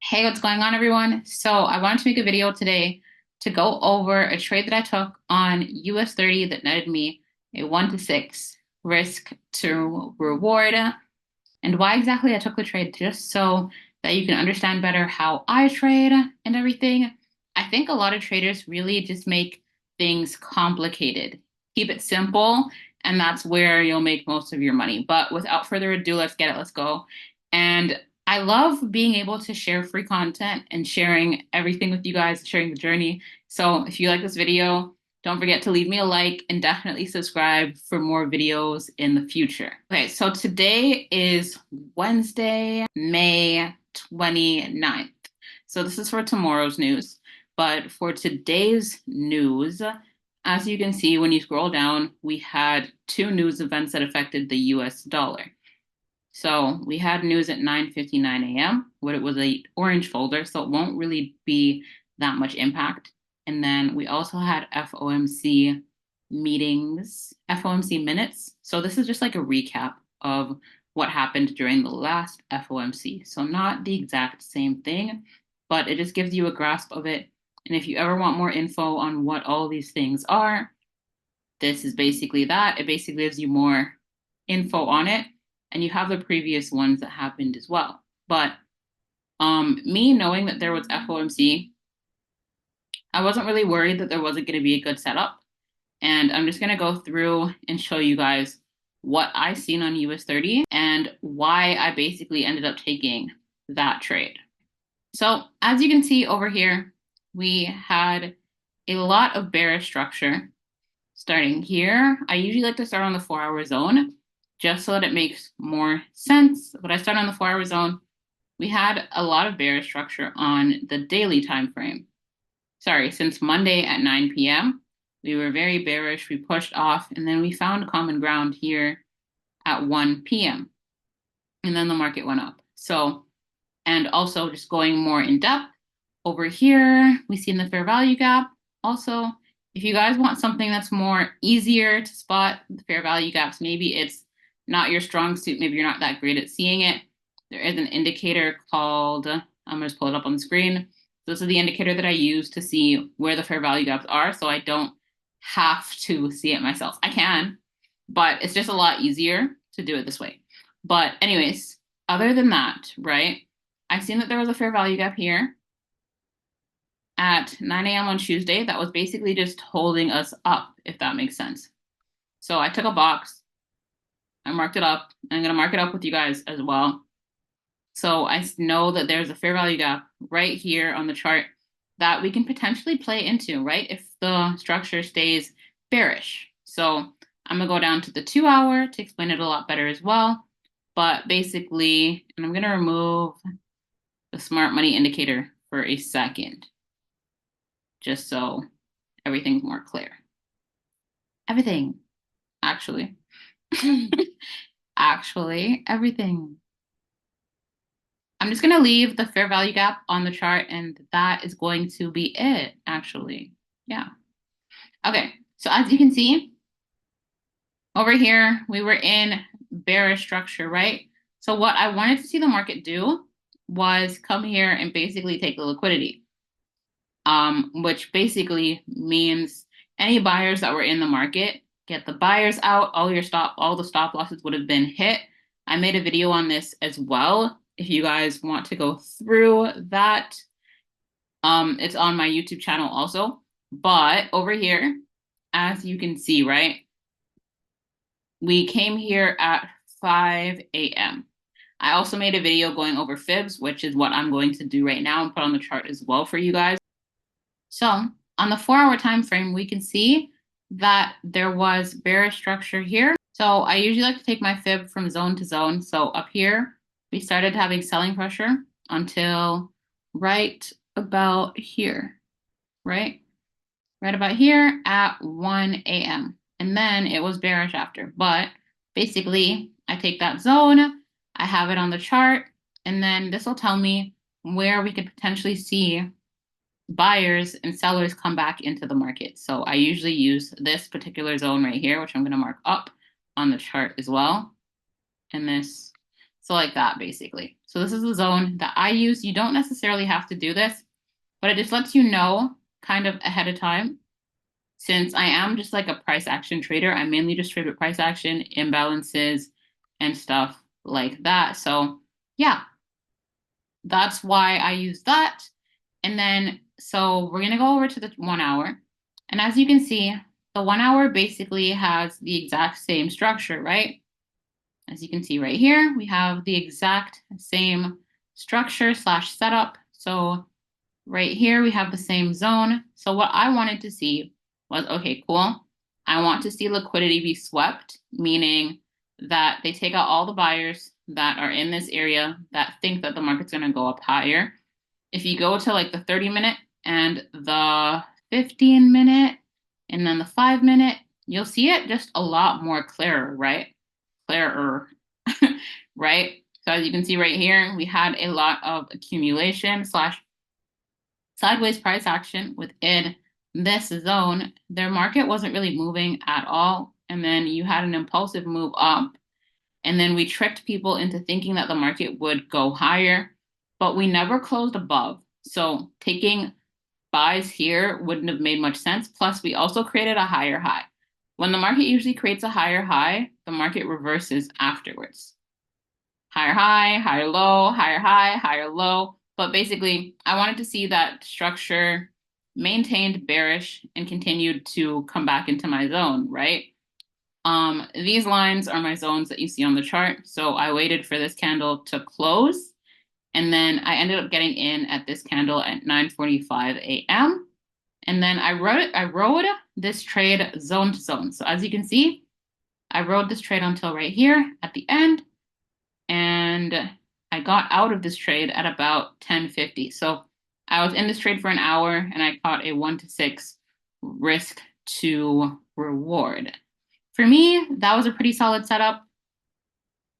Hey, what's going on, everyone? So I wanted to make a video today to go over a trade that I took on US30 that netted me a 1 to 6 risk to reward, and why exactly I took the trade, just so that you can understand better how I trade and everything. I think a lot of traders really just make things complicated. Keep it simple, and that's where you'll make most of your money. But without further ado, let's get it. Let's go. And I love being able to share free content and sharing everything with you guys, sharing the journey. So if you like this video, don't forget to leave me a like and definitely subscribe for more videos in the future. Okay, so today is Wednesday, May 29th. So this is for tomorrow's news. But for today's news, as you can see, when you scroll down, we had two news events that affected the US dollar. So we had news at 9:59 a.m., but it was a orange folder, so it won't really be that much impact. And then we also had FOMC meetings, FOMC minutes. So this is just like a recap of what happened during the last FOMC. So not the exact same thing, but it just gives you a grasp of it. And if you ever want more info on what all these things are, this is basically that. It basically gives you more info on it, and you have the previous ones that happened as well. But me knowing that there was FOMC, I wasn't really worried that there wasn't going to be a good setup. And I'm just going to go through and show you guys what I seen on US30 and why I basically ended up taking that trade. So as you can see over here, we had a lot of bearish structure starting here. I usually like to start on the 4-hour zone just so that it makes more sense. But I start on the 4-hour zone. We had a lot of bearish structure on the daily time frame. Sorry, since Monday at 9 p.m., we were very bearish. We pushed off, and then we found common ground here at 1 p.m. And then the market went up. So, and also just going more in depth, over here, we see in the fair value gap. Also, if you guys want something that's more easier to spot the fair value gaps, maybe it's not your strong suit, maybe you're not that great at seeing it, there is an indicator called, I'm going to just pull it up on the screen. This is the indicator that I use to see where the fair value gaps are, so I don't have to see it myself. I can, but it's just a lot easier to do it this way. But anyways, other than that, right, I've seen that there was a fair value gap here at 9 a.m. on Tuesday that was basically just holding us up, if that makes sense. So I took a box, I marked it up, and I'm going to mark it up with you guys as well. So I know that there's a fair value gap right here on the chart that we can potentially play into, right? If the structure stays bearish. So I'm gonna go down to the 2-hour to explain it a lot better as well. But basically, and I'm gonna remove the smart money indicator for a second, just so everything's more clear. Everything, actually. Actually, everything. I'm just going to leave the fair value gap on the chart, and that is going to be it, actually. Yeah. Okay, so as you can see, over here, we were in bearish structure, right? So what I wanted to see the market do was come here and basically take the liquidity, which basically means any buyers that were in the market, get the buyers out, all the stop losses would have been hit. I made a video on this as well. If you guys want to go through that, it's on my YouTube channel also. But over here, as you can see, right, we came here at 5 a.m. I also made a video going over fibs, which is what I'm going to do right now and put on the chart as well for you guys. So on the 4-hour time frame, we can see that there was bearish structure here. So I usually like to take my fib from zone to zone. So up here, we started having selling pressure until right about here, right? Right about here at 1 a.m. And then it was bearish after. But basically, I take that zone, I have it on the chart, and then this will tell me where we could potentially see buyers and sellers come back into the market. So I usually use this particular zone right here, which I'm going to mark up on the chart as well. And this So like that, basically. So this is the zone that I use. You don't necessarily have to do this, but it just lets you know kind of ahead of time. Since I am just like a price action trader, I mainly just trade with price action, imbalances, and stuff like that. So yeah, that's why I use that. And then, so we're going to go over to the 1 hour. And as you can see, the 1 hour basically has the exact same structure, right? As you can see right here, we have the exact same structure slash setup. So right here, we have the same zone. So what I wanted to see was, okay, cool. I want to see liquidity be swept, meaning that they take out all the buyers that are in this area that think that the market's going to go up higher. If you go to like the 30-minute and the 15-minute and then the 5-minute, you'll see it just a lot more clearer, right? Clearer, right? So as you can see right here, we had a lot of accumulation slash sideways price action within this zone. Their market wasn't really moving at all. And then you had an impulsive move up. And then we tricked people into thinking that the market would go higher, but we never closed above. So taking buys here wouldn't have made much sense. Plus, we also created a higher high. When the market usually creates a higher high, the market reverses afterwards. Higher high, higher low, higher high, higher low. But basically, I wanted to see that structure maintained bearish and continued to come back into my zone, right? These lines are my zones that you see on the chart. So I waited for this candle to close, and then I ended up getting in at this candle at 9:45 a.m. And then I rode this trade zone to zone. So as you can see, I rode this trade until right here at the end, and I got out of this trade at about 10:50. So I was in this trade for an hour, and I caught a 1-to-6 risk to reward. For me, that was a pretty solid setup.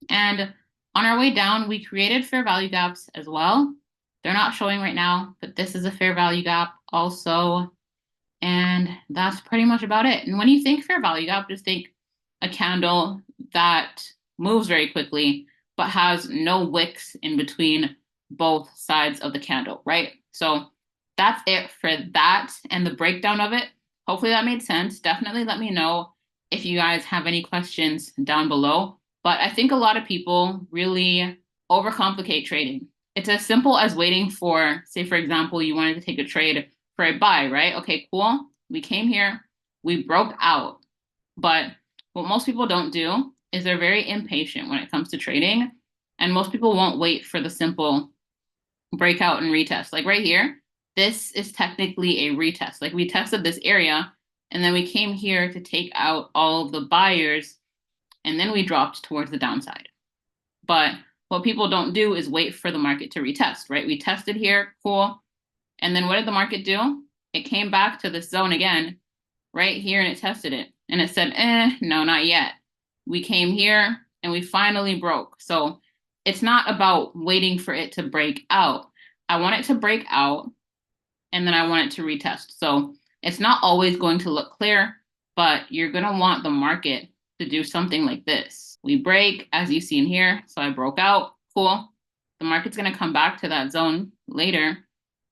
And on our way down, we created fair value gaps as well. They're not showing right now, but this is a fair value gap also. And that's pretty much about it. And when you think fair value gap, just think a candle that moves very quickly, but has no wicks in between both sides of the candle, right? So that's it for that and the breakdown of it. Hopefully that made sense. Definitely let me know if you guys have any questions down below. But I think a lot of people really overcomplicate trading. It's as simple as waiting for, say, for example, you wanted to take a trade for a buy, right? Okay, cool. We came here, we broke out. But what most people don't do is they're very impatient when it comes to trading. And most people won't wait for the simple breakout and retest. Like right here, this is technically a retest. Like we tested this area, and then we came here to take out all of the buyers, and then we dropped towards the downside. But what people don't do is wait for the market to retest, right? We tested here, cool. And then what did the market do? It came back to this zone again, right here, and it tested it. And it said, no, not yet. We came here and we finally broke. So it's not about waiting for it to break out. I want it to break out, and then I want it to retest. So it's not always going to look clear, but you're going to want the market to do something like this. We break, as you see in here. So I broke out, cool. The market's going to come back to that zone later,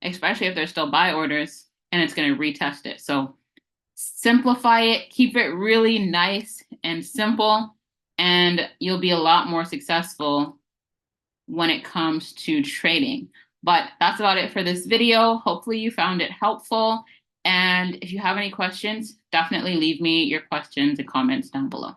especially if there's still buy orders, and it's going to retest it. So simplify it, keep it really nice and simple, and you'll be a lot more successful when it comes to trading. But that's about it for this video. Hopefully you found it helpful. And if you have any questions, definitely leave me your questions and comments down below.